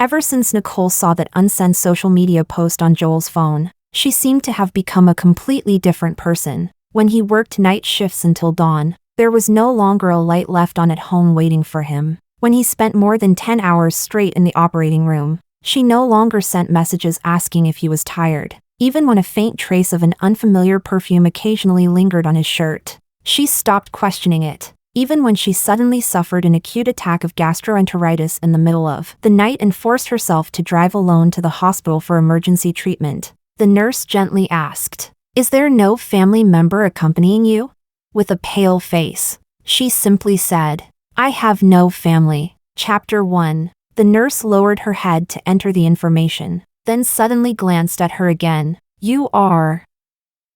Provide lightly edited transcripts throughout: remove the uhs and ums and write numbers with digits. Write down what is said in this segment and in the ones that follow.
Ever since Nicole saw that unsent social media post on Joel's phone, she seemed to have become a completely different person. When he worked night shifts until dawn, there was no longer a light left on at home waiting for him. When he spent more than 10 hours straight in the operating room, she no longer sent messages asking if he was tired. Even when a faint trace of an unfamiliar perfume occasionally lingered on his shirt, she stopped questioning it. Even when she suddenly suffered an acute attack of gastroenteritis in the middle of the night and forced herself to drive alone to the hospital for emergency treatment, the nurse gently asked, "Is there no family member accompanying you?" With a pale face, she simply said, "I have no family." Chapter 1. The nurse lowered her head to enter the information, then suddenly glanced at her again. "You are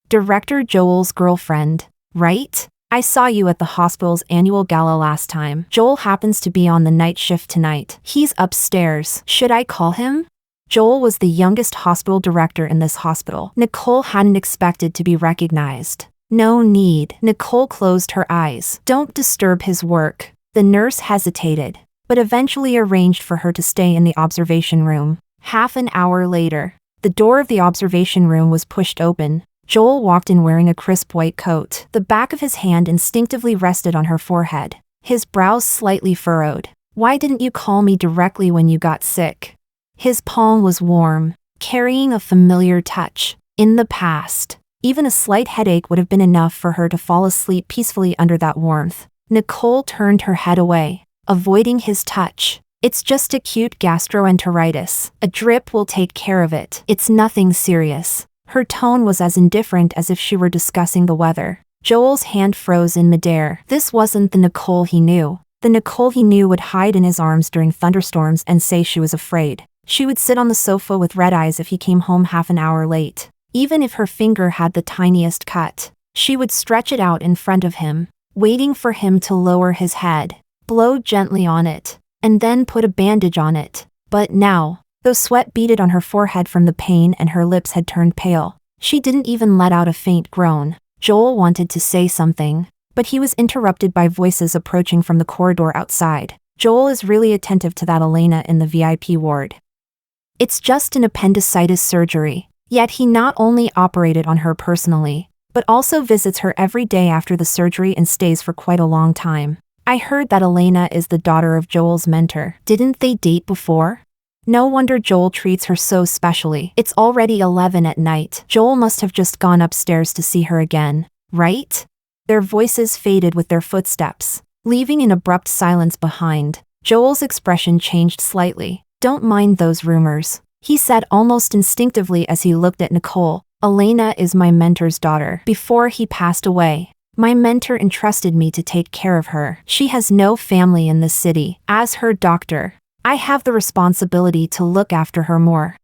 Director Joel's girlfriend, right? I saw you at the hospital's annual gala last time. Joel happens to be on the night shift tonight. He's upstairs. Should I call him?" Joel was the youngest hospital director in this hospital. Nicole hadn't expected to be recognized. "No need." Nicole closed her eyes. "Don't disturb his work." The nurse hesitated, but eventually arranged for her to stay in the observation room. Half an hour later, the door of the observation room was pushed open. Joel walked in wearing a crisp white coat. The back of his hand instinctively rested on her forehead, his brows slightly furrowed. "Why didn't you call me directly when you got sick?" His palm was warm, carrying a familiar touch. In the past, even a slight headache would have been enough for her to fall asleep peacefully under that warmth. Nicole turned her head away, avoiding his touch. "It's just acute gastroenteritis. A drip will take care of it. It's nothing serious." Her tone was as indifferent as if she were discussing the weather. Joel's hand froze in midair. This wasn't the Nicole he knew. The Nicole he knew would hide in his arms during thunderstorms and say she was afraid. She would sit on the sofa with red eyes if he came home half an hour late. Even if her finger had the tiniest cut, she would stretch it out in front of him, waiting for him to lower his head, blow gently on it, and then put a bandage on it. But now, though sweat beaded on her forehead from the pain and her lips had turned pale, she didn't even let out a faint groan. Joel wanted to say something, but he was interrupted by voices approaching from the corridor outside. "Joel is really attentive to that Elena in the VIP ward. It's just an appendicitis surgery." Yet he not only operated on her personally, but also visits her every day after the surgery and stays for quite a long time. "I heard that Elena is the daughter of Joel's mentor. Didn't they date before? No wonder Joel treats her so specially. It's already 11 at night. Joel must have just gone upstairs to see her again, right?" Their voices faded with their footsteps, leaving an abrupt silence behind. Joel's expression changed slightly. "Don't mind those rumors," he said almost instinctively as he looked at Nicole. "Elena is my mentor's daughter. Before he passed away, my mentor entrusted me to take care of her. She has no family in this city. As her doctor, I have the responsibility to look after her more."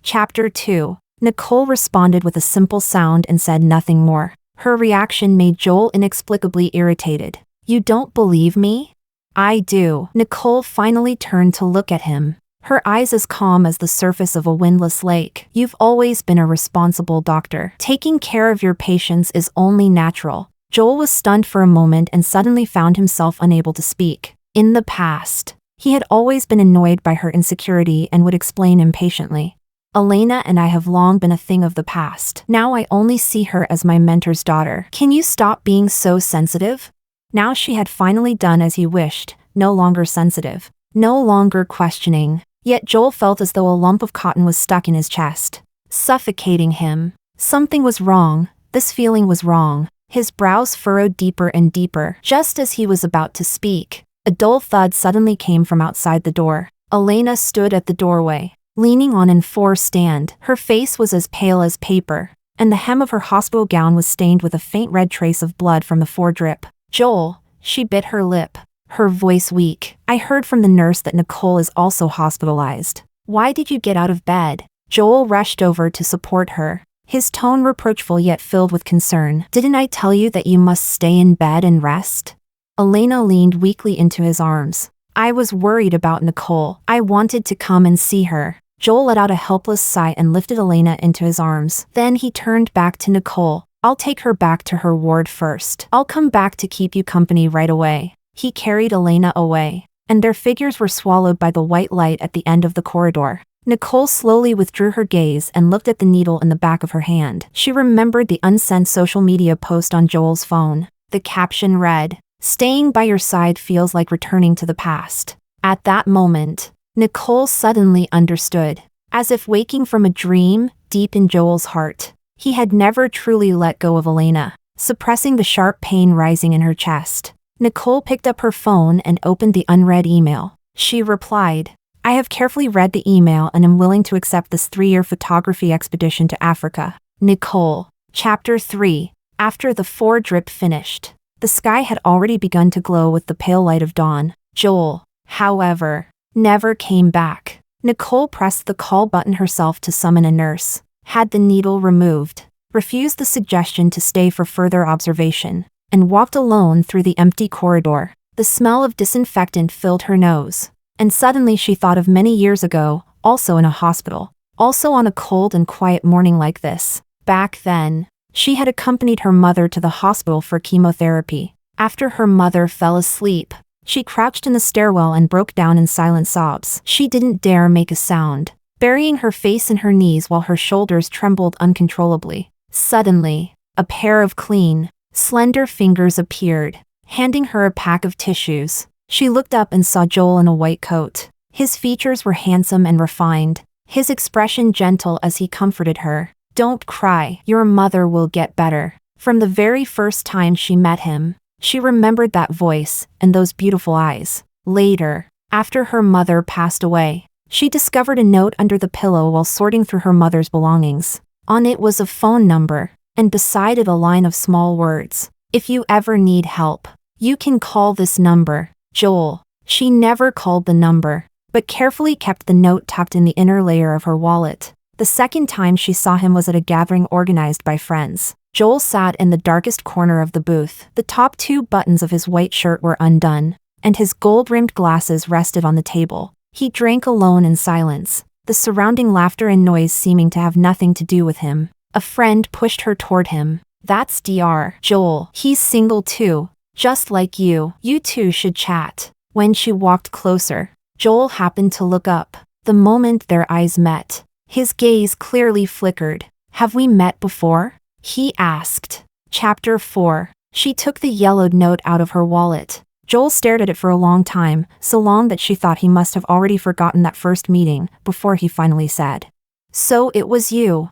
Chapter 2. Nicole responded with a simple sound and said nothing more. Her reaction made Joel inexplicably irritated. "You don't believe me?" "I do." Nicole finally turned to look at him, her eyes as calm as the surface of a windless lake. "You've always been a responsible doctor. Taking care of your patients is only natural." Joel was stunned for a moment and suddenly found himself unable to speak. In the past, he had always been annoyed by her insecurity and would explain impatiently. "Elena and I have long been a thing of the past. Now I only see her as my mentor's daughter. Can you stop being so sensitive?" Now she had finally done as he wished, no longer sensitive, no longer questioning. Yet Joel felt as though a lump of cotton was stuck in his chest, suffocating him. Something was wrong. This feeling was wrong. His brows furrowed deeper and deeper. Just as he was about to speak, a dull thud suddenly came from outside the door. Elena stood at the doorway, leaning on an four stand. Her face was as pale as paper, and the hem of her hospital gown was stained with a faint red trace of blood from the foredrip. "Joel," she bit her lip, her voice weak. "I heard from the nurse that Nicole is also hospitalized. Why did you get out of bed?" Joel rushed over to support her, his tone reproachful yet filled with concern. "Didn't I tell you that you must stay in bed and rest?" Elena leaned weakly into his arms. "I was worried about Nicole. I wanted to come and see her." Joel let out a helpless sigh and lifted Elena into his arms. Then he turned back to Nicole. "I'll take her back to her ward first. I'll come back to keep you company right away." He carried Elena away, and their figures were swallowed by the white light at the end of the corridor. Nicole slowly withdrew her gaze and looked at the needle in the back of her hand. She remembered the unsent social media post on Joel's phone. The caption read, "Staying by your side feels like returning to the past." At that moment, Nicole suddenly understood. As if waking from a dream, deep in Joel's heart, he had never truly let go of Elena, suppressing the sharp pain rising in her chest. Nicole picked up her phone and opened the unread email. She replied, "I have carefully read the email and am willing to accept this 3-year photography expedition to Africa." Nicole. Chapter 3. After the 4-drip finished, the sky had already begun to glow with the pale light of dawn. Joel, however, never came back. Nicole pressed the call button herself to summon a nurse, had the needle removed, refused the suggestion to stay for further observation, and walked alone through the empty corridor. The smell of disinfectant filled her nose, and suddenly she thought of many years ago, also in a hospital, also on a cold and quiet morning like this. Back then, she had accompanied her mother to the hospital for chemotherapy. After her mother fell asleep, she crouched in the stairwell and broke down in silent sobs. She didn't dare make a sound, burying her face in her knees while her shoulders trembled uncontrollably. Suddenly, a pair of clean, slender fingers appeared, handing her a pack of tissues. She looked up and saw Joel in a white coat. His features were handsome and refined, his expression gentle as he comforted her. "Don't cry, your mother will get better." From the very first time she met him, she remembered that voice and those beautiful eyes. Later, after her mother passed away, she discovered a note under the pillow while sorting through her mother's belongings. On it was a phone number, and beside it a line of small words. "If you ever need help, you can call this number." Joel. She never called the number, but carefully kept the note tucked in the inner layer of her wallet. The second time she saw him was at a gathering organized by friends. Joel sat in the darkest corner of the booth. The top 2 buttons of his white shirt were undone, and his gold-rimmed glasses rested on the table. He drank alone in silence, the surrounding laughter and noise seeming to have nothing to do with him. A friend pushed her toward him. "That's Dr. Joel. He's single too, just like you. You two should chat." When she walked closer, Joel happened to look up. The moment their eyes met, his gaze clearly flickered. "Have we met before?" he asked. Chapter 4. She took the yellowed note out of her wallet. Joel stared at it for a long time, so long that she thought he must have already forgotten that first meeting, before he finally said, "So it was you.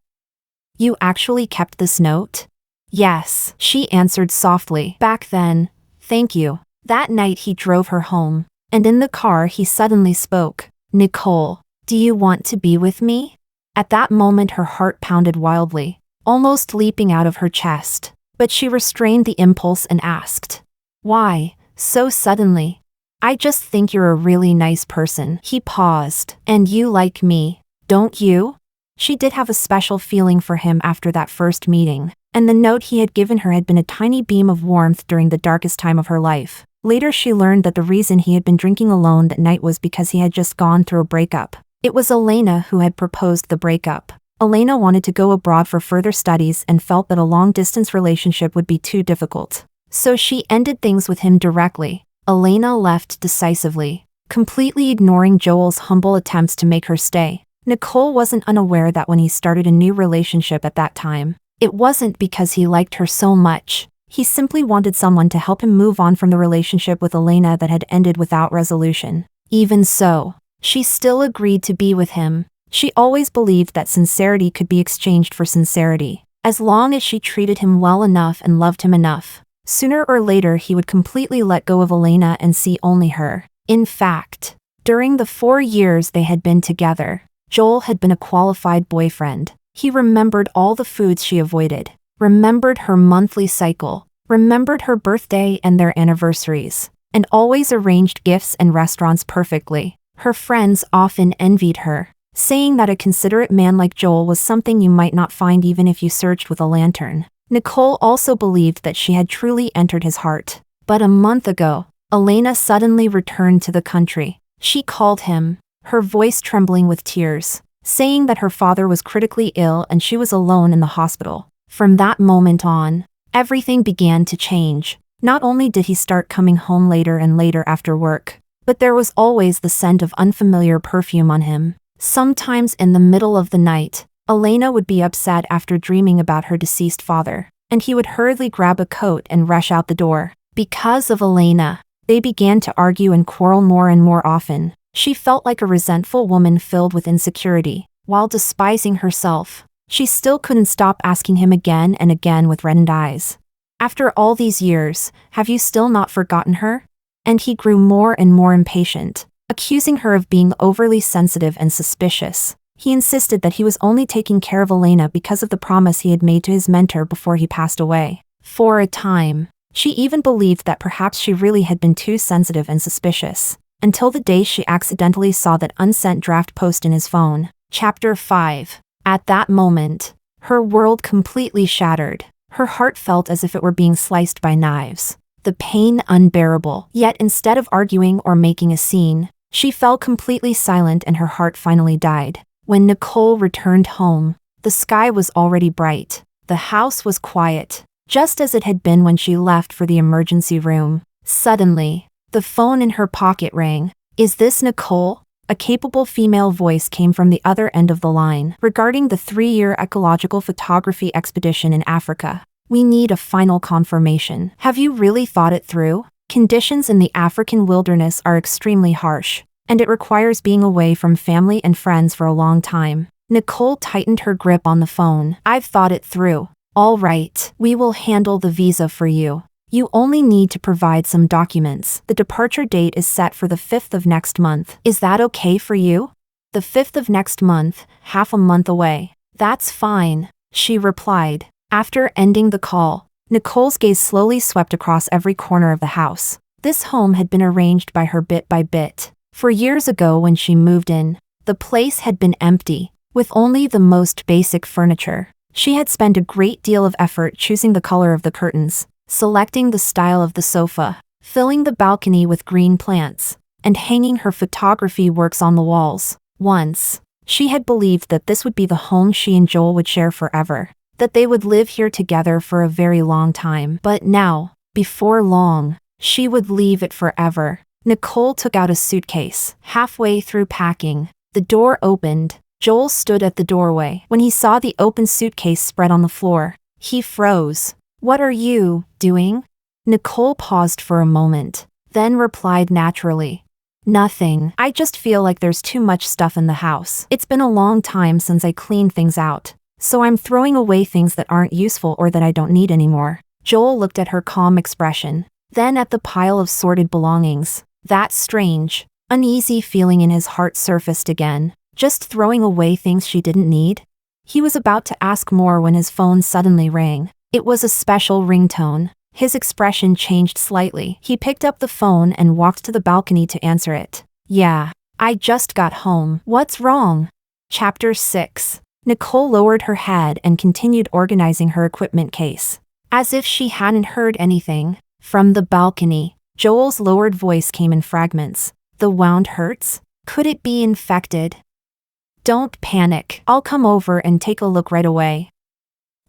You actually kept this note?" "Yes," she answered softly. "Back then, thank you." That night he drove her home, and in the car he suddenly spoke. "Nicole, do you want to be with me?" At that moment her heart pounded wildly, almost leaping out of her chest, but she restrained the impulse and asked, "Why, so suddenly?" "I just think you're a really nice person." He paused. "And you like me, don't you?" She did have a special feeling for him after that first meeting, and the note he had given her had been a tiny beam of warmth during the darkest time of her life. Later she learned that the reason he had been drinking alone that night was because he had just gone through a breakup. It was Elena who had proposed the breakup. Elena wanted to go abroad for further studies and felt that a long-distance relationship would be too difficult. So she ended things with him directly. Elena left decisively, completely ignoring Joel's humble attempts to make her stay. Nicole wasn't unaware that when he started a new relationship at that time, it wasn't because he liked her so much. He simply wanted someone to help him move on from the relationship with Elena that had ended without resolution. Even so, she still agreed to be with him. She always believed that sincerity could be exchanged for sincerity, as long as she treated him well enough and loved him enough. Sooner or later he would completely let go of Elena and see only her. In fact, during the 4 years they had been together, Joel had been a qualified boyfriend. He remembered all the foods she avoided, remembered her monthly cycle, remembered her birthday and their anniversaries, and always arranged gifts and restaurants perfectly. Her friends often envied her, saying that a considerate man like Joel was something you might not find even if you searched with a lantern. Nicole also believed that she had truly entered his heart. But a month ago, Elena suddenly returned to the country. She called him, her voice trembling with tears, saying that her father was critically ill and she was alone in the hospital. From that moment on, everything began to change. Not only did he start coming home later and later after work, but there was always the scent of unfamiliar perfume on him. Sometimes in the middle of the night, Elena would be upset after dreaming about her deceased father, and he would hurriedly grab a coat and rush out the door. Because of Elena, they began to argue and quarrel more and more often. She felt like a resentful woman filled with insecurity. While despising herself, she still couldn't stop asking him again and again with reddened eyes. After all these years, have you still not forgotten her? And he grew more and more impatient, accusing her of being overly sensitive and suspicious. He insisted that he was only taking care of Elena because of the promise he had made to his mentor before he passed away. For a time, she even believed that perhaps she really had been too sensitive and suspicious, until the day she accidentally saw that unsent draft post in his phone. Chapter 5. At that moment, her world completely shattered. Her heart felt as if it were being sliced by knives. The pain unbearable. Yet instead of arguing or making a scene, she fell completely silent and her heart finally died. When Nicole returned home, the sky was already bright. The house was quiet, just as it had been when she left for the emergency room. Suddenly, the phone in her pocket rang. "Is this Nicole?" A capable female voice came from the other end of the line. "Regarding the 3-year ecological photography expedition in Africa, we need a final confirmation. Have you really thought it through? Conditions in the African wilderness are extremely harsh, and it requires being away from family and friends for a long time." Nicole tightened her grip on the phone. "I've thought it through. All right, we will handle the visa for you. You only need to provide some documents. The departure date is set for the 5th of next month. Is that okay for you?" "The 5th of next month, half a month away." "That's fine," she replied. After ending the call, Nicole's gaze slowly swept across every corner of the house. This home had been arranged by her bit by bit. For years ago when she moved in, the place had been empty, with only the most basic furniture. She had spent a great deal of effort choosing the color of the curtains, selecting the style of the sofa, filling the balcony with green plants, and hanging her photography works on the walls. Once, she had believed that this would be the home she and Joel would share forever, that they would live here together for a very long time. But now, before long, she would leave it forever. Nicole took out a suitcase. Halfway through packing, the door opened. Joel stood at the doorway. When he saw the open suitcase spread on the floor, he froze. "What are you doing?" Nicole paused for a moment, then replied naturally. "Nothing. I just feel like there's too much stuff in the house. It's been a long time since I cleaned things out, so I'm throwing away things that aren't useful or that I don't need anymore." Joel looked at her calm expression, then at the pile of sorted belongings. That strange, uneasy feeling in his heart surfaced again. Just throwing away things she didn't need? He was about to ask more when his phone suddenly rang. It was a special ringtone. His expression changed slightly. He picked up the phone and walked to the balcony to answer it. "Yeah, I just got home. What's wrong?" Chapter 6. Nicole lowered her head and continued organizing her equipment case. As if she hadn't heard anything, from the balcony, Joel's lowered voice came in fragments. "The wound hurts? Could it be infected?" "Don't panic. I'll come over and take a look right away."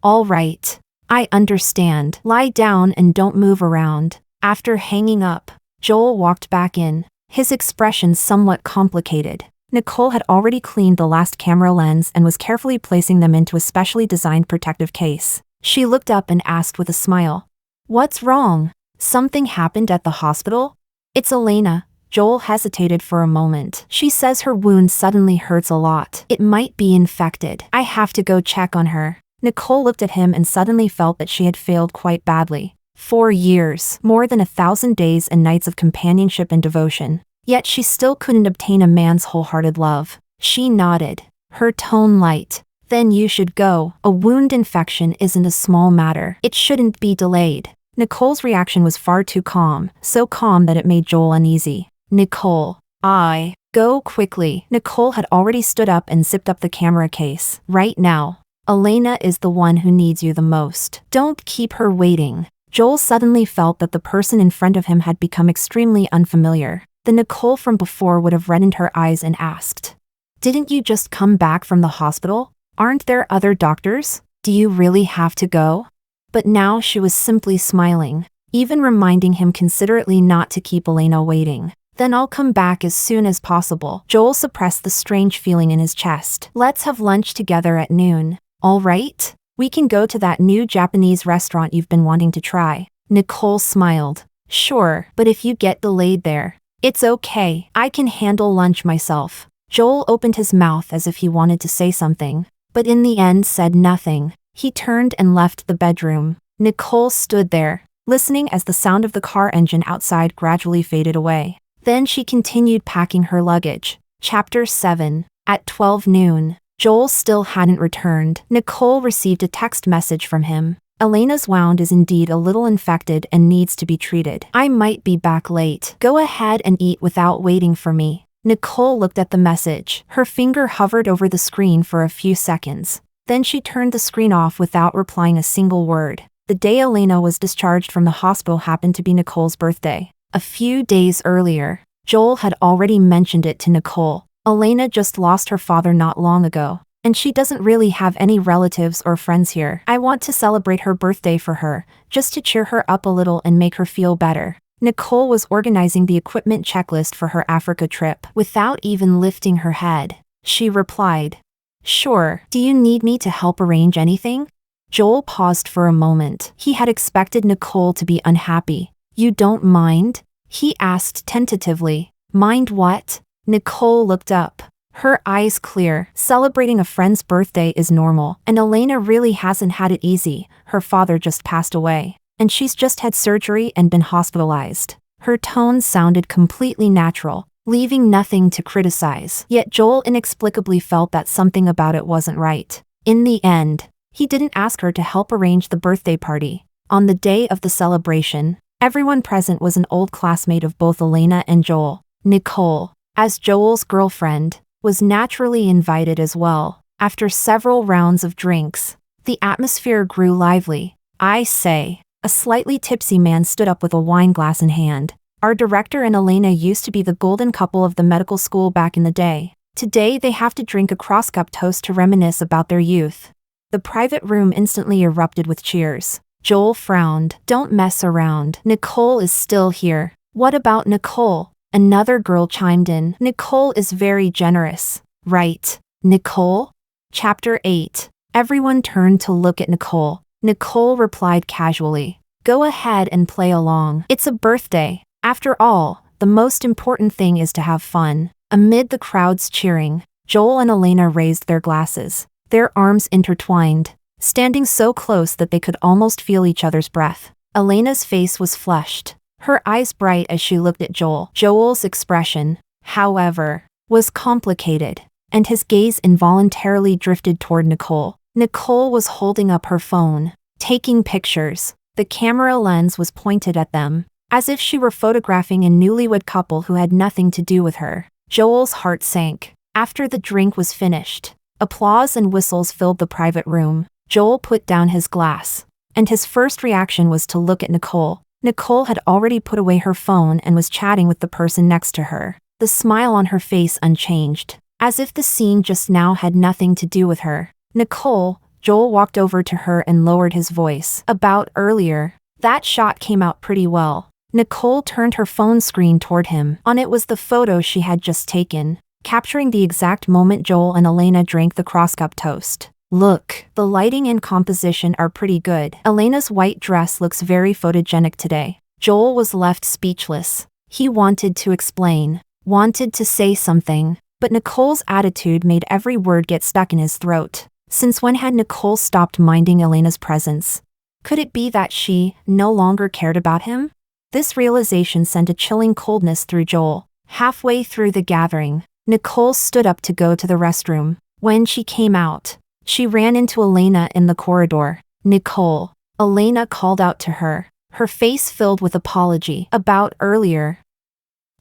"All right. I understand. Lie down and don't move around." After hanging up, Joel walked back in, his expression somewhat complicated. Nicole had already cleaned the last camera lens and was carefully placing them into a specially designed protective case. She looked up and asked with a smile, "What's wrong? Something happened at the hospital?" "It's Elena." Joel hesitated for a moment. "She says her wound suddenly hurts a lot. It might be infected. I have to go check on her." Nicole looked at him and suddenly felt that she had failed quite badly. 4 years, more than 1,000 days and nights of companionship and devotion. Yet she still couldn't obtain a man's wholehearted love. She nodded, her tone light. "Then you should go. A wound infection isn't a small matter. It shouldn't be delayed." Nicole's reaction was far too calm, so calm that it made Joel uneasy. "Nicole, go quickly." Nicole had already stood up and zipped up the camera case. "Right now. Elena is the one who needs you the most. Don't keep her waiting." Joel suddenly felt that the person in front of him had become extremely unfamiliar. The Nicole from before would have reddened her eyes and asked, "Didn't you just come back from the hospital? Aren't there other doctors? Do you really have to go?" But now she was simply smiling, even reminding him considerately not to keep Elena waiting. Then I'll come back as soon as possible. Joel suppressed the strange feeling in his chest. Let's have lunch together at noon. All right? We can go to that new Japanese restaurant you've been wanting to try. Nicole smiled. Sure, but if you get delayed there. It's okay, I can handle lunch myself. Joel opened his mouth as if he wanted to say something, but in the end said nothing. He turned and left the bedroom. Nicole stood there, listening as the sound of the car engine outside gradually faded away. Then she continued packing her luggage. Chapter 7. At 12 noon. Joel still hadn't returned. Nicole received a text message from him. Elena's wound is indeed a little infected and needs to be treated. I might be back late. Go ahead and eat without waiting for me. Nicole looked at the message. Her finger hovered over the screen for a few seconds. Then she turned the screen off without replying a single word. The day Elena was discharged from the hospital happened to be Nicole's birthday. A few days earlier, Joel had already mentioned it to Nicole. Elena just lost her father not long ago, and she doesn't really have any relatives or friends here. I want to celebrate her birthday for her, just to cheer her up a little and make her feel better. Nicole was organizing the equipment checklist for her Africa trip. Without even lifting her head, she replied, Sure, do you need me to help arrange anything? Joel paused for a moment. He had expected Nicole to be unhappy. You don't mind? He asked tentatively. Mind what? Nicole looked up. Her eyes clear. Celebrating a friend's birthday is normal, and Elena really hasn't had it easy. Her father just passed away, and she's just had surgery and been hospitalized. Her tone sounded completely natural, leaving nothing to criticize. Yet Joel inexplicably felt that something about it wasn't right. In the end, he didn't ask her to help arrange the birthday party. On the day of the celebration, everyone present was an old classmate of both Elena and Joel. Nicole, as Joel's girlfriend, was naturally invited as well. After several rounds of drinks, the atmosphere grew lively. I say, a slightly tipsy man stood up with a wine glass in hand. Our director and Elena used to be the golden couple of the medical school back in the day. Today they have to drink a cross-cup toast to reminisce about their youth. The private room instantly erupted with cheers. Joel frowned. Don't mess around. Nicole is still here. What about Nicole? Another girl chimed in. Nicole is very generous. Right. Nicole? Chapter 8. Everyone turned to look at Nicole. Nicole replied casually. Go ahead and play along. It's a birthday. After all, the most important thing is to have fun. Amid the crowd's cheering, Joel and Elena raised their glasses, their arms intertwined, standing so close that they could almost feel each other's breath. Elena's face was flushed, her eyes bright as she looked at Joel. Joel's expression, however, was complicated, and his gaze involuntarily drifted toward Nicole. Nicole was holding up her phone, taking pictures. The camera lens was pointed at them, as if she were photographing a newlywed couple who had nothing to do with her. Joel's heart sank. After the drink was finished, applause and whistles filled the private room. Joel put down his glass, and his first reaction was to look at Nicole. Nicole had already put away her phone and was chatting with the person next to her, the smile on her face unchanged, as if the scene just now had nothing to do with her. Nicole, Joel walked over to her and lowered his voice. About earlier, that shot came out pretty well. Nicole turned her phone screen toward him. On it was the photo she had just taken, capturing the exact moment Joel and Elena drank the cross-cup toast. Look, the lighting and composition are pretty good. Elena's white dress looks very photogenic today. Joel was left speechless. He wanted to explain, wanted to say something, but Nicole's attitude made every word get stuck in his throat. Since when had Nicole stopped minding Elena's presence? Could it be that she no longer cared about him? This realization sent a chilling coldness through Joel. Halfway through the gathering, Nicole stood up to go to the restroom. When she came out, she ran into Elena in the corridor. Nicole. Elena called out to her, her face filled with apology. About earlier.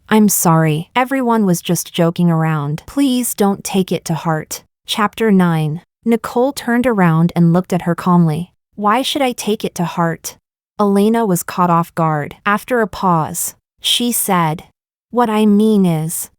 I'm sorry. Everyone was just joking around. Please don't take it to heart. Chapter 9. Nicole turned around and looked at her calmly. Why should I take it to heart? Elena was caught off guard. After a pause, she said, What I mean is,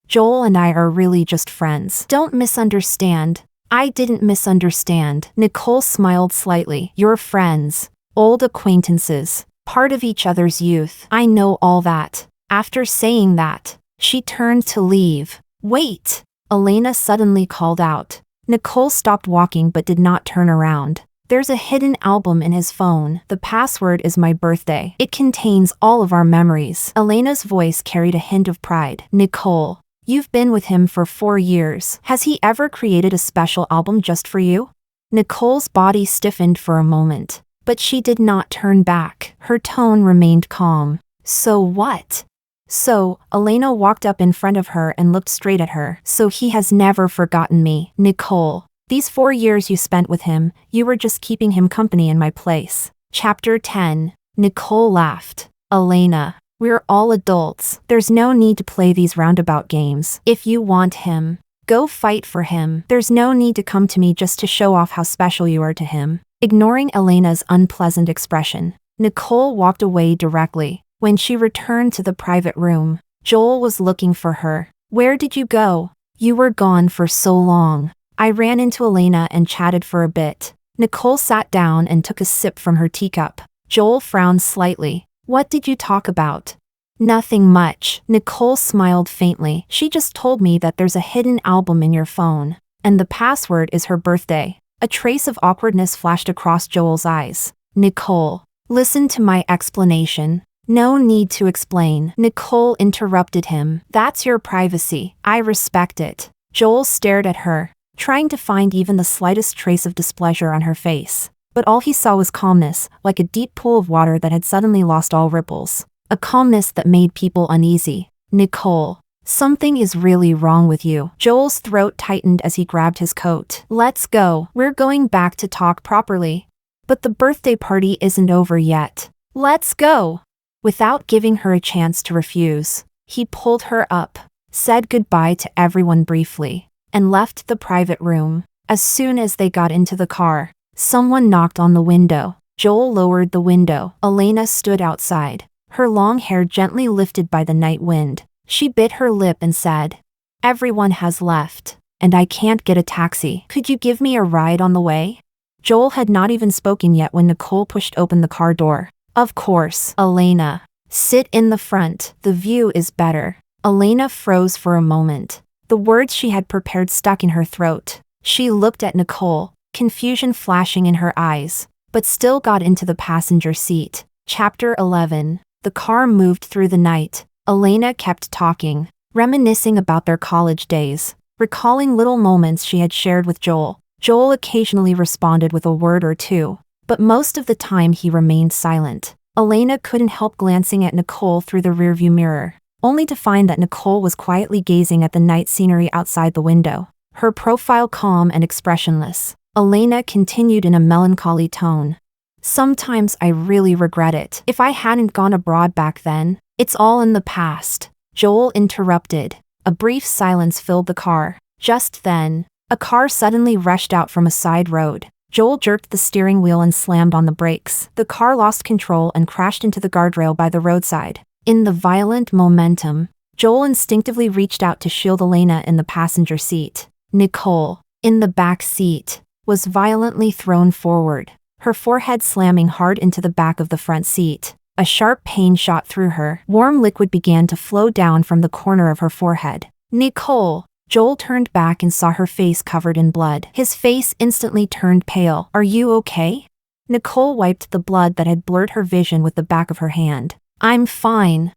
Joel and I are really just friends. Don't misunderstand. I didn't misunderstand. Nicole smiled slightly. You're friends, old acquaintances, part of each other's youth. I know all that. After saying that, she turned to leave. Wait! Elena suddenly called out. Nicole stopped walking but did not turn around. There's a hidden album in his phone. The password is my birthday. It contains all of our memories. Elena's voice carried a hint of pride. Nicole, you've been with him for 4 years. Has he ever created a special album just for you? Nicole's body stiffened for a moment, but she did not turn back. Her tone remained calm. So what? So, Elena walked up in front of her and looked straight at her. So he has never forgotten me. Nicole, these 4 years you spent with him, you were just keeping him company in my place. Chapter 10. Nicole laughed. Elena, we're all adults. There's no need to play these roundabout games. If you want him, go fight for him. There's no need to come to me just to show off how special you are to him. Ignoring Elena's unpleasant expression, Nicole walked away directly. When she returned to the private room, Joel was looking for her. Where did you go? You were gone for so long. I ran into Elena and chatted for a bit. Nicole sat down and took a sip from her teacup. Joel frowned slightly. What did you talk about? Nothing much. Nicole smiled faintly. She just told me that there's a hidden album in your phone, and the password is her birthday. A trace of awkwardness flashed across Joel's eyes. Nicole, listen to my explanation. No need to explain. Nicole interrupted him. That's your privacy. I respect it. Joel stared at her, trying to find even the slightest trace of displeasure on her face. But all he saw was calmness, like a deep pool of water that had suddenly lost all ripples. A calmness that made people uneasy. Nicole, something is really wrong with you. Joel's throat tightened as he grabbed his coat. Let's go. We're going back to talk properly. But the birthday party isn't over yet. Let's go. Without giving her a chance to refuse, he pulled her up, said goodbye to everyone briefly, and left the private room. As soon as they got into the car, someone knocked on the window. Joel lowered the window. Elena stood outside, her long hair gently lifted by the night wind. She bit her lip and said, "Everyone has left, and I can't get a taxi. Could you give me a ride on the way?" Joel had not even spoken yet when Nicole pushed open the car door. Of course, Elena. Sit in the front. The view is better. Elena froze for a moment. The words she had prepared stuck in her throat. She looked at Nicole, confusion flashing in her eyes, but still got into the passenger seat. Chapter 11. The car moved through the night. Elena kept talking, reminiscing about their college days, recalling little moments she had shared with Joel. Joel occasionally responded with a word or two, but most of the time he remained silent. Elena couldn't help glancing at Nicole through the rearview mirror, only to find that Nicole was quietly gazing at the night scenery outside the window, her profile calm and expressionless. Elena continued in a melancholy tone. Sometimes I really regret it. If I hadn't gone abroad back then, it's all in the past. Joel interrupted. A brief silence filled the car. Just then, a car suddenly rushed out from a side road. Joel jerked the steering wheel and slammed on the brakes. The car lost control and crashed into the guardrail by the roadside. In the violent momentum, Joel instinctively reached out to shield Elena in the passenger seat. Nicole, in the back seat, was violently thrown forward, her forehead slamming hard into the back of the front seat. A sharp pain shot through her. Warm liquid began to flow down from the corner of her forehead. Nicole! Joel turned back and saw her face covered in blood. His face instantly turned pale. Are you okay? Nicole wiped the blood that had blurred her vision with the back of her hand. I'm fine.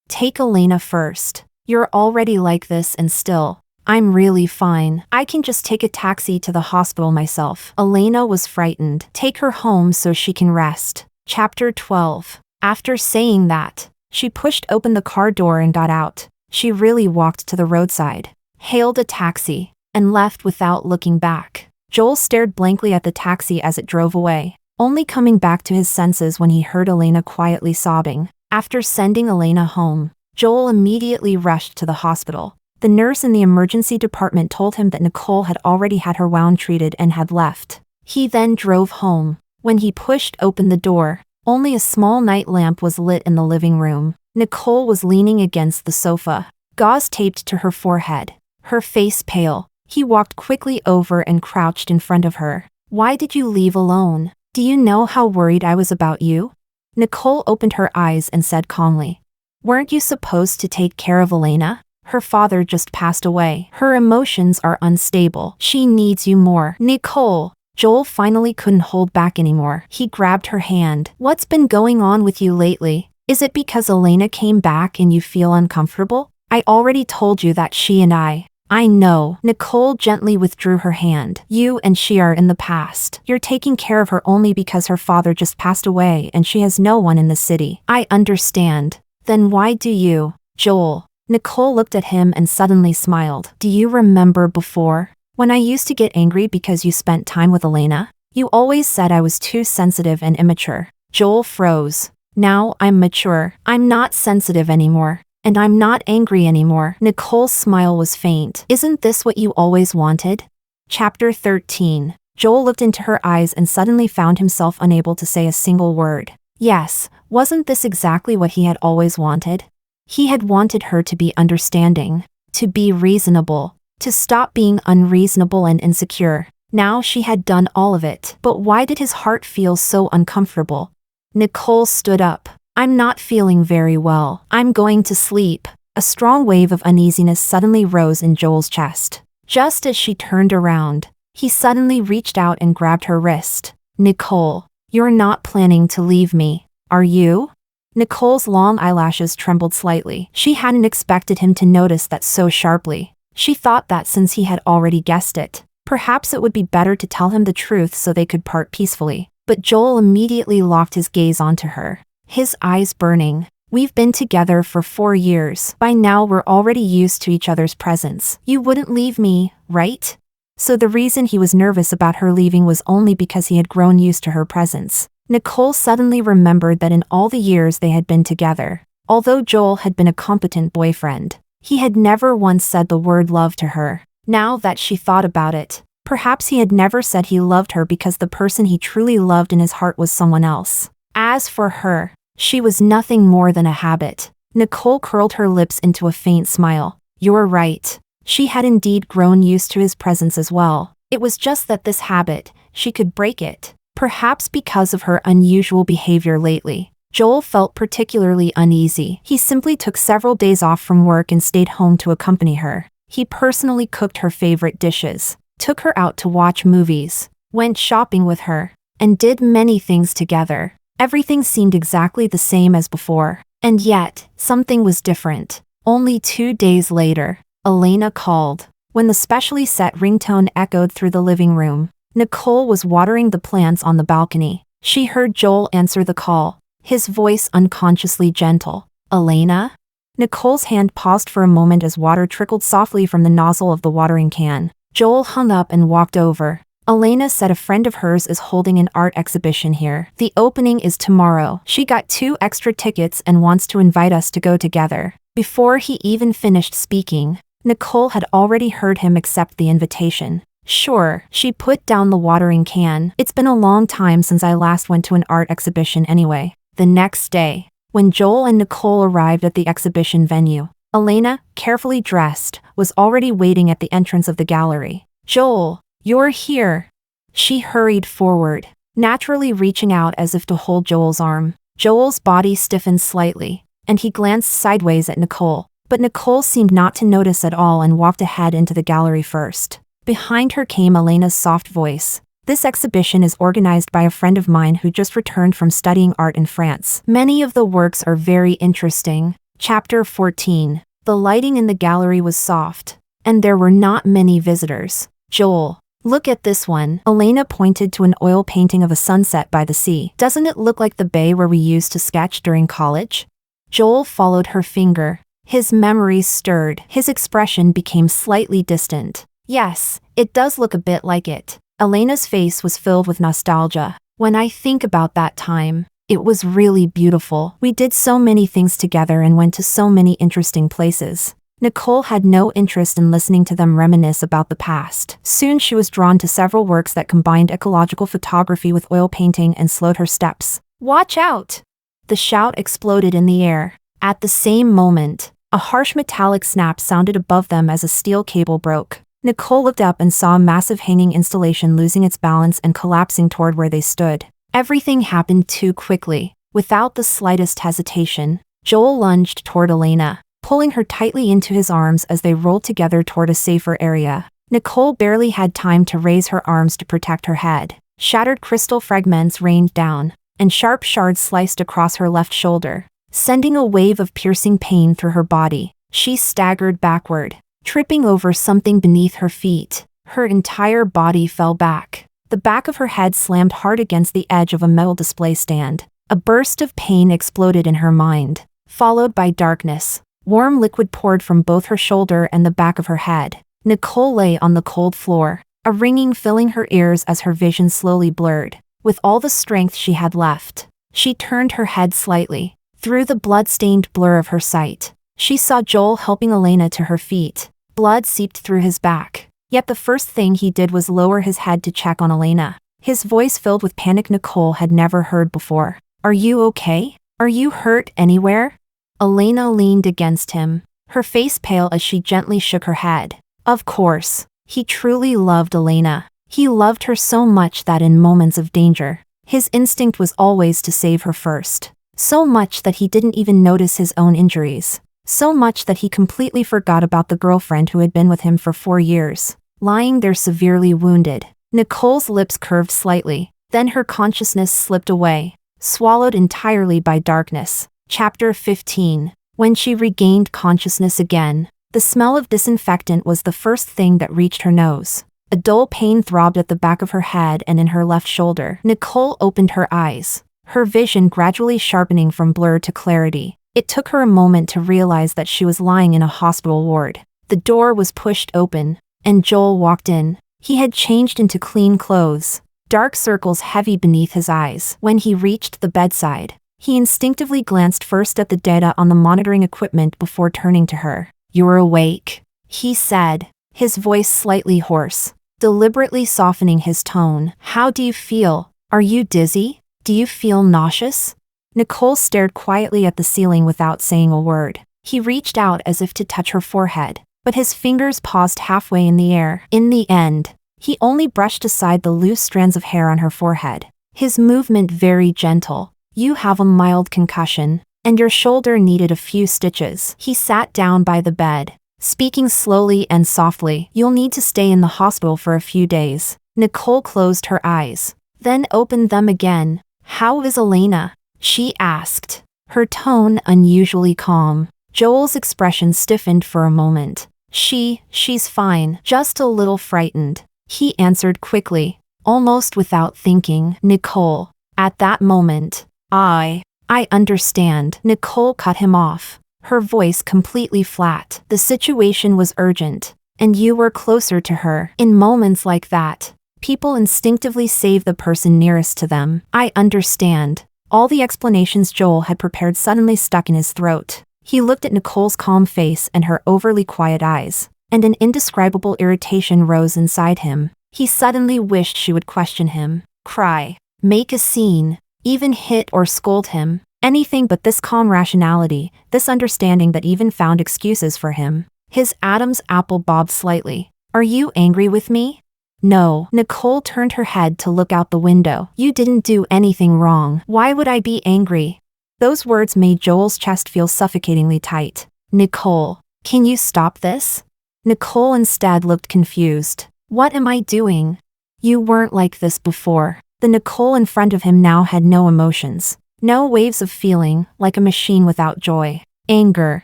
Take Elena first. You're already like this and still. I'm really fine. I can just take a taxi to the hospital myself. Elena was frightened. Take her home so she can rest. Chapter 12. After saying that, she pushed open the car door and got out. She really walked to the roadside, hailed a taxi, and left without looking back. Joel stared blankly at the taxi as it drove away, only coming back to his senses when he heard Elena quietly sobbing. After sending Elena home, Joel immediately rushed to the hospital. The nurse in the emergency department told him that Nicole had already had her wound treated and had left. He then drove home. When he pushed open the door, only a small night lamp was lit in the living room. Nicole was leaning against the sofa, gauze taped to her forehead, her face pale. He walked quickly over and crouched in front of her. Why did you leave alone? Do you know how worried I was about you? Nicole opened her eyes and said calmly, Weren't you supposed to take care of Elena? Her father just passed away. Her emotions are unstable. She needs you more. Nicole. Joel finally couldn't hold back anymore. He grabbed her hand. What's been going on with you lately? Is it because Elena came back and you feel uncomfortable? I already told you that she and I know. Nicole gently withdrew her hand. You and she are in the past. You're taking care of her only because her father just passed away and she has no one in the city. I understand. Then why do you? Joel. Nicole looked at him and suddenly smiled. Do you remember before? When I used to get angry because you spent time with Elena? You always said I was too sensitive and immature. Joel froze. Now I'm mature. I'm not sensitive anymore. And I'm not angry anymore. Nicole's smile was faint. Isn't this what you always wanted? Chapter 13. Joel looked into her eyes and suddenly found himself unable to say a single word. Yes, wasn't this exactly what he had always wanted? He had wanted her to be understanding, to be reasonable, to stop being unreasonable and insecure. Now she had done all of it. But why did his heart feel so uncomfortable? Nicole stood up. I'm not feeling very well. I'm going to sleep. A strong wave of uneasiness suddenly rose in Joel's chest. Just as she turned around, he suddenly reached out and grabbed her wrist. Nicole, you're not planning to leave me, are you? Nicole's long eyelashes trembled slightly. She hadn't expected him to notice that so sharply. She thought that since he had already guessed it, perhaps it would be better to tell him the truth so they could part peacefully. But Joel immediately locked his gaze onto her, his eyes burning. We've been together for 4 years. By now we're already used to each other's presence. You wouldn't leave me, right? So the reason he was nervous about her leaving was only because he had grown used to her presence. Nicole suddenly remembered that in all the years they had been together, although Joel had been a competent boyfriend, he had never once said the word love to her. Now that she thought about it, perhaps he had never said he loved her because the person he truly loved in his heart was someone else. As for her, she was nothing more than a habit. Nicole curled her lips into a faint smile. You're right. She had indeed grown used to his presence as well. It was just that this habit, she could break it. Perhaps because of her unusual behavior lately. Joel felt particularly uneasy. He simply took several days off from work and stayed home to accompany her. He personally cooked her favorite dishes, took her out to watch movies, went shopping with her, and did many things together. Everything seemed exactly the same as before. And yet, something was different. Only 2 days later, Elena called. When the specially set ringtone echoed through the living room, Nicole was watering the plants on the balcony. She heard Joel answer the call, his voice unconsciously gentle. Elena? Nicole's hand paused for a moment as water trickled softly from the nozzle of the watering can. Joel hung up and walked over. Elena said a friend of hers is holding an art exhibition here. The opening is tomorrow. She got 2 extra tickets and wants to invite us to go together. Before he even finished speaking, Nicole had already heard him accept the invitation. Sure, she put down the watering can. It's been a long time since I last went to an art exhibition anyway. The next day, when Joel and Nicole arrived at the exhibition venue, Elena, carefully dressed, was already waiting at the entrance of the gallery. Joel, you're here. She hurried forward, naturally reaching out as if to hold Joel's arm. Joel's body stiffened slightly, and he glanced sideways at Nicole. But Nicole seemed not to notice at all and walked ahead into the gallery first. Behind her came Elena's soft voice. This exhibition is organized by a friend of mine who just returned from studying art in France. Many of the works are very interesting. Chapter 14. The lighting in the gallery was soft, and there were not many visitors. Joel, look at this one. Elena pointed to an oil painting of a sunset by the sea. Doesn't it look like the bay where we used to sketch during college? Joel followed her finger. His memories stirred. His expression became slightly distant. Yes, it does look a bit like it. Elena's face was filled with nostalgia. When I think about that time, it was really beautiful. We did so many things together and went to so many interesting places. Nicole had no interest in listening to them reminisce about the past. Soon she was drawn to several works that combined ecological photography with oil painting and slowed her steps. Watch out! The shout exploded in the air. At the same moment, a harsh metallic snap sounded above them as a steel cable broke. Nicole looked up and saw a massive hanging installation losing its balance and collapsing toward where they stood. Everything happened too quickly. Without the slightest hesitation, Joel lunged toward Elena, pulling her tightly into his arms as they rolled together toward a safer area. Nicole barely had time to raise her arms to protect her head. Shattered crystal fragments rained down, and sharp shards sliced across her left shoulder, sending a wave of piercing pain through her body. She staggered backward, tripping over something beneath her feet. Her entire body fell back. The back of her head slammed hard against the edge of a metal display stand. A burst of pain exploded in her mind, followed by darkness. Warm liquid poured from both her shoulder and the back of her head. Nicole lay on the cold floor, a ringing filling her ears as her vision slowly blurred. With all the strength she had left, she turned her head slightly. Through the blood-stained blur of her sight, she saw Joel helping Elena to her feet. Blood seeped through his back, yet the first thing he did was lower his head to check on Elena. His voice filled with panic Nicole had never heard before. "Are you okay? Are you hurt anywhere?" Elena leaned against him, her face pale as she gently shook her head. Of course, he truly loved Elena. He loved her so much that in moments of danger, his instinct was always to save her first. So much that he didn't even notice his own injuries. So much that he completely forgot about the girlfriend who had been with him for 4 years, lying there severely wounded. Nicole's lips curved slightly, then her consciousness slipped away, swallowed entirely by darkness. Chapter 15. When she regained consciousness again, the smell of disinfectant was the first thing that reached her nose. A dull pain throbbed at the back of her head and in her left shoulder. Nicole opened her eyes, her vision gradually sharpening from blur to clarity. It took her a moment to realize that she was lying in a hospital ward. The door was pushed open, and Joel walked in. He had changed into clean clothes, dark circles heavy beneath his eyes. When he reached the bedside, he instinctively glanced first at the data on the monitoring equipment before turning to her. "You're awake," he said, his voice slightly hoarse, deliberately softening his tone. "How do you feel? Are you dizzy? Do you feel nauseous?" Nicole stared quietly at the ceiling without saying a word. He reached out as if to touch her forehead, but his fingers paused halfway in the air. In the end, he only brushed aside the loose strands of hair on her forehead, his movement very gentle. "You have a mild concussion, and your shoulder needed a few stitches." He sat down by the bed, speaking slowly and softly. "You'll need to stay in the hospital for a few days." Nicole closed her eyes, then opened them again. "How is Elena?" she asked, her tone unusually calm. Joel's expression stiffened for a moment. She's fine, just a little frightened," he answered quickly, almost without thinking. "Nicole." At that moment, I understand." Nicole cut him off, her voice completely flat. "The situation was urgent, and you were closer to her." In moments like that, people instinctively save the person nearest to them. "I understand." All the explanations Joel had prepared suddenly stuck in his throat. He looked at Nicole's calm face and her overly quiet eyes, and an indescribable irritation rose inside him. He suddenly wished she would question him, cry, make a scene, even hit or scold him. Anything but this calm rationality, this understanding that even found excuses for him. His Adam's apple bobbed slightly. "Are you angry with me?" "No." Nicole turned her head to look out the window. "You didn't do anything wrong. Why would I be angry?" Those words made Joel's chest feel suffocatingly tight. "Nicole, can you stop this?" Nicole instead looked confused. "What am I doing? You weren't like this before." The Nicole in front of him now had no emotions, no waves of feeling, like a machine without joy, anger,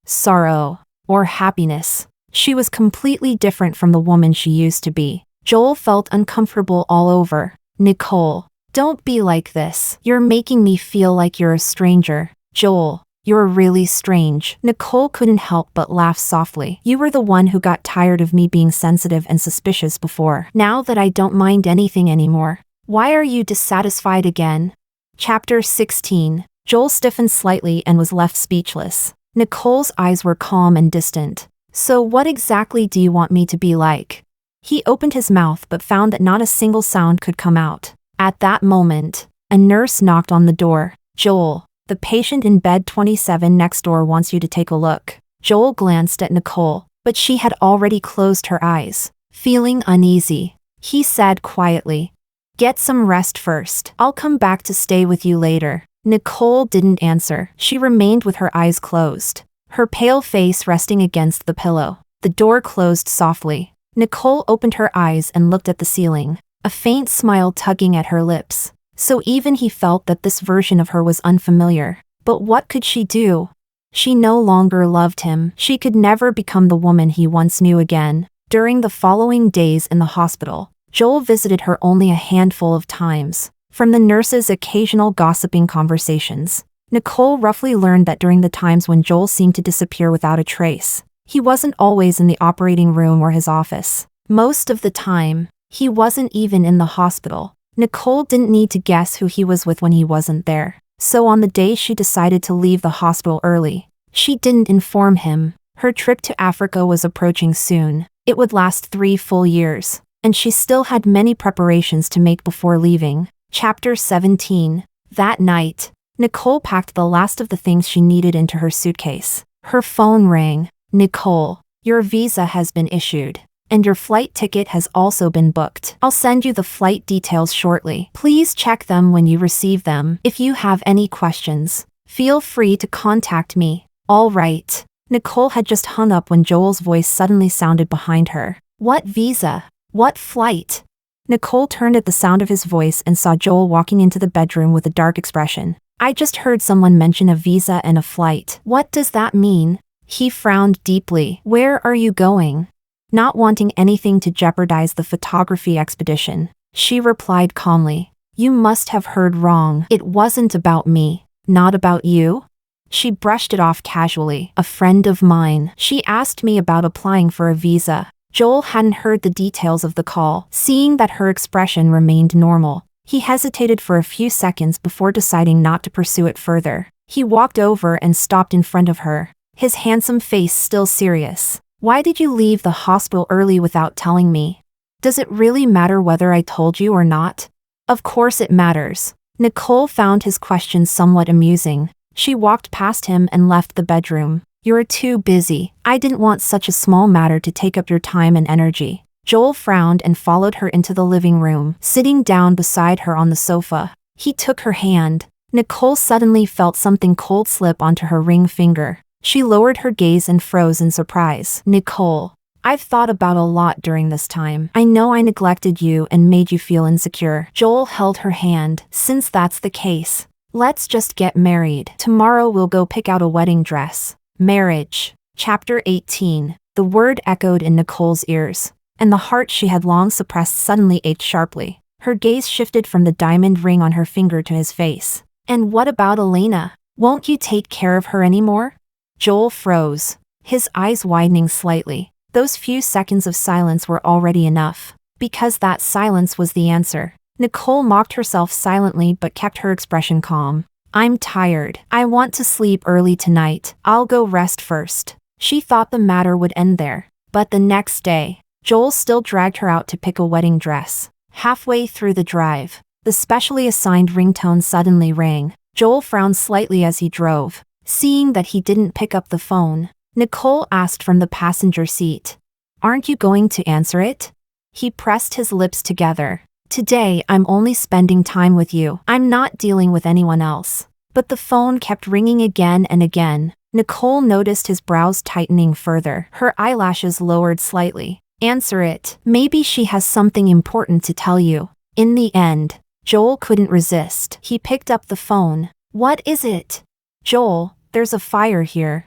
sorrow, or happiness. She was completely different from the woman she used to be. Joel felt uncomfortable all over. "Nicole, don't be like this. You're making me feel like you're a stranger." "Joel, you're really strange." Nicole couldn't help but laugh softly. "You were the one who got tired of me being sensitive and suspicious before. Now that I don't mind anything anymore, why are you dissatisfied again?" Chapter 16. Joel stiffened slightly and was left speechless. Nicole's eyes were calm and distant. "So what exactly do you want me to be like?" He opened his mouth but found that not a single sound could come out. At that moment, a nurse knocked on the door. "Joel, the patient in bed 27 next door wants you to take a look." Joel glanced at Nicole, but she had already closed her eyes. Feeling uneasy, he said quietly, "Get some rest first. I'll come back to stay with you later." Nicole didn't answer. She remained with her eyes closed, her pale face resting against the pillow. The door closed softly. Nicole opened her eyes and looked at the ceiling, a faint smile tugging at her lips. So even he felt that this version of her was unfamiliar. But what could she do? She no longer loved him. She could never become the woman he once knew again. During the following days in the hospital, Joel visited her only a handful of times. From the nurses' occasional gossiping conversations, Nicole roughly learned that during the times when Joel seemed to disappear without a trace, he wasn't always in the operating room or his office. Most of the time, he wasn't even in the hospital. Nicole didn't need to guess who he was with when he wasn't there. So on the day she decided to leave the hospital early, she didn't inform him. Her trip to Africa was approaching soon. It would last 3 full years, and she still had many preparations to make before leaving. Chapter 17. That night, Nicole packed the last of the things she needed into her suitcase. Her phone rang. Nicole, your visa has been issued, and your flight ticket has also been booked. I'll send you the flight details shortly. Please check them when you receive them. If you have any questions, feel free to contact me. All right. Nicole had just hung up when Joel's voice suddenly sounded behind her. What visa? What flight? Nicole turned at the sound of his voice and saw Joel walking into the bedroom with a dark expression. I just heard someone mention a visa and a flight. What does that mean? He frowned deeply. Where are you going? Not wanting anything to jeopardize the photography expedition, she replied calmly. You must have heard wrong. It wasn't about me. Not about you? She brushed it off casually. A friend of mine. She asked me about applying for a visa. Joel hadn't heard the details of the call. Seeing that her expression remained normal, he hesitated for a few seconds before deciding not to pursue it further. He walked over and stopped in front of her, his handsome face still serious. Why did you leave the hospital early without telling me? Does it really matter whether I told you or not? Of course it matters. Nicole found his question somewhat amusing. She walked past him and left the bedroom. You're too busy. I didn't want such a small matter to take up your time and energy. Joel frowned and followed her into the living room, sitting down beside her on the sofa. He took her hand. Nicole suddenly felt something cold slip onto her ring finger. She lowered her gaze and froze in surprise. Nicole, I've thought about a lot during this time. I know I neglected you and made you feel insecure. Joel held her hand. Since that's the case, let's just get married. Tomorrow we'll go pick out a wedding dress. Marriage. Chapter 18. The word echoed in Nicole's ears, and the heart she had long suppressed suddenly ached sharply. Her gaze shifted from the diamond ring on her finger to his face. And what about Elena? Won't you take care of her anymore? Joel froze, his eyes widening slightly. Those few seconds of silence were already enough, because that silence was the answer. Nicole mocked herself silently but kept her expression calm. I'm tired. I want to sleep early tonight. I'll go rest first. She thought the matter would end there. But the next day, Joel still dragged her out to pick a wedding dress. Halfway through the drive, the specially assigned ringtone suddenly rang. Joel frowned slightly as he drove. Seeing that he didn't pick up the phone, Nicole asked from the passenger seat. Aren't you going to answer it? He pressed his lips together. Today I'm only spending time with you. I'm not dealing with anyone else. But the phone kept ringing again and again. Nicole noticed his brows tightening further. Her eyelashes lowered slightly. Answer it. Maybe she has something important to tell you. In the end, Joel couldn't resist. He picked up the phone. What is it? Joel, there's a fire here.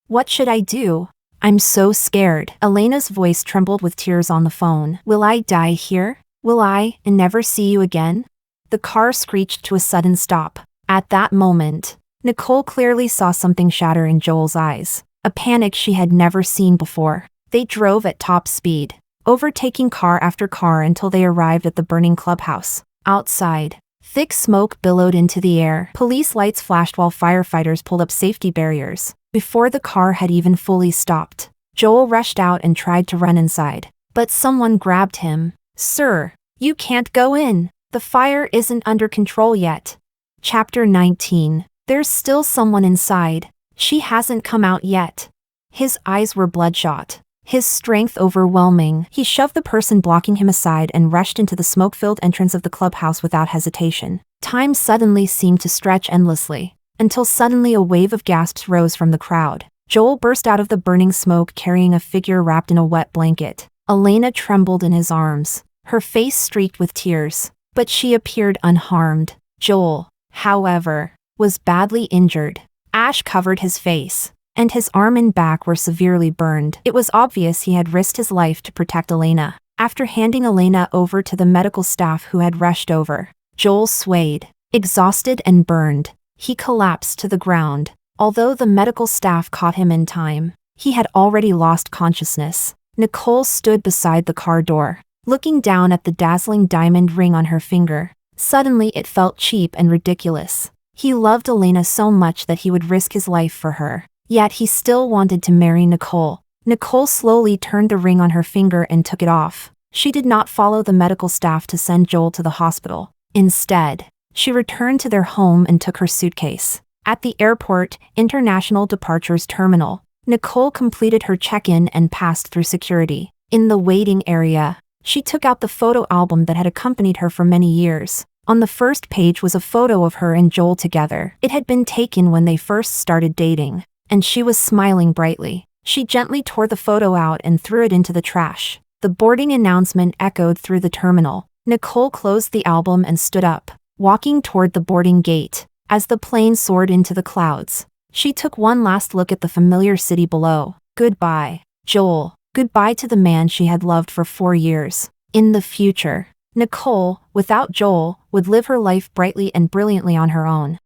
What should I do? I'm so scared. Elena's voice trembled with tears on the phone. Will I die here? Will I never see you again? The car screeched to a sudden stop. At that moment, Nicole clearly saw something shatter in Joel's eyes, a panic she had never seen before. They drove at top speed, overtaking car after car until they arrived at the burning clubhouse. Outside, thick smoke billowed into the air. Police lights flashed while firefighters pulled up safety barriers. Before the car had even fully stopped, Joel rushed out and tried to run inside. But someone grabbed him. Sir, you can't go in. The fire isn't under control yet. Chapter 19. There's still someone inside. She hasn't come out yet. His eyes were bloodshot. his strength overwhelming. He shoved the person blocking him aside and rushed into the smoke-filled entrance of the clubhouse without hesitation. Time suddenly seemed to stretch endlessly, until suddenly a wave of gasps rose from the crowd. Joel burst out of the burning smoke carrying a figure wrapped in a wet blanket. Elena trembled in his arms, her face streaked with tears, but she appeared unharmed. Joel, however, was badly injured. Ash covered his face, and his arm and back were severely burned. It was obvious he had risked his life to protect Elena. After handing Elena over to the medical staff who had rushed over, Joel swayed. Exhausted and burned, he collapsed to the ground. Although the medical staff caught him in time, he had already lost consciousness. Nicole stood beside the car door, looking down at the dazzling diamond ring on her finger. Suddenly it felt cheap and ridiculous. He loved Elena so much that he would risk his life for her. Yet he still wanted to marry Nicole. Nicole slowly turned the ring on her finger and took it off. She did not follow the medical staff to send Joel to the hospital. Instead, she returned to their home and took her suitcase. At the airport, International Departures Terminal, Nicole completed her check-in and passed through security. In the waiting area, she took out the photo album that had accompanied her for many years. On the first page was a photo of her and Joel together. It had been taken when they first started dating, and she was smiling brightly. She gently tore the photo out and threw it into the trash. The boarding announcement echoed through the terminal. Nicole closed the album and stood up, walking toward the boarding gate. As the plane soared into the clouds, she took one last look at the familiar city below. Goodbye, Joel. Goodbye to the man she had loved for 4 years. In the future, Nicole, without Joel, would live her life brightly and brilliantly on her own.